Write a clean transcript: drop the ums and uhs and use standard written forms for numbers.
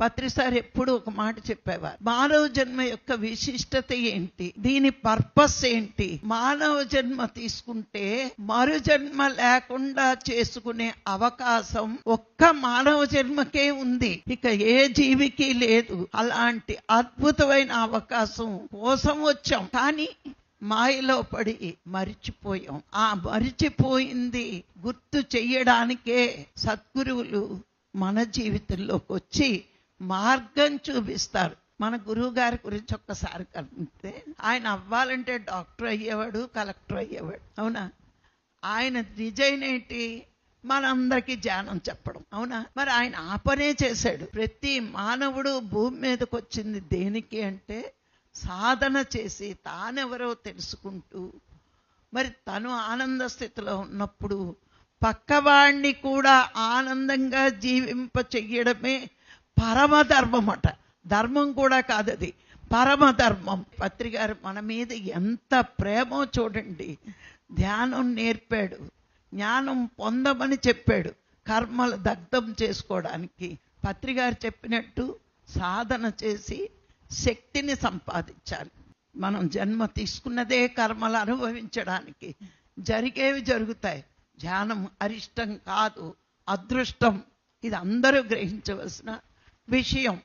పత్రిసారి ఎప్పుడు ఒక మాట చెప్పేవారు, మానవ జన్మ యొక్క విశిష్టత ఏంటి, దీని పర్పస్ ఏంటి. మానవ జన్మ తీసుకుంటే మరు జన్మ లేకుండా చేసుకునే అవకాశం ఒక్క మానవ జన్మకే ఉంది, ఇక ఏ జీవికి లేదు. అలాంటి అద్భుతమైన అవకాశం కోసం వచ్చాం, కానీ మాయలో పడి మరిచిపోయాం. ఆ మరిచిపోయింది గుర్తు చెయ్యడానికే సద్గురువులు మన జీవితంలోకి వచ్చి మార్గం చూపిస్తారు. మన గురువు గారి గురించి ఒక్కసారి కనుకుంటే, ఆయన అవ్వాలంటే డాక్టర్ అయ్యేవాడు, కలెక్టర్ అయ్యేవాడు, అవునా? ఆయన డిజైన్ ఏంటి, మనందరికీ ధ్యానం చెప్పడం, అవునా? మరి ఆయన ఆ పనే చేశాడు. ప్రతి మానవుడు భూమి మీదకి వచ్చింది దేనికి అంటే సాధన చేసి తానెవరో తెలుసుకుంటూ, మరి తను ఆనంద స్థితిలో ఉన్నప్పుడు పక్కవాణ్ణి కూడా ఆనందంగా జీవింప చెయ్యడమే పరమధర్మం అట. ధర్మం కూడా కాదది, పరమధర్మం. పత్రిగారు మన మీద ఎంత ప్రేమో చూడండి. ధ్యానం నేర్పాడు, జ్ఞానం పొందమని చెప్పాడు, కర్మలు దగ్ధం చేసుకోవడానికి. పత్రిగారు చెప్పినట్టు సాధన చేసి శక్తిని సంపాదించాలి. మనం జన్మ తీసుకున్నదే కర్మలు అనుభవించడానికి. జరిగేవి జరుగుతాయి. ధ్యానం అరిష్టం కాదు, అదృష్టం. ఇది అందరూ గ్రహించవలసిన విషయం.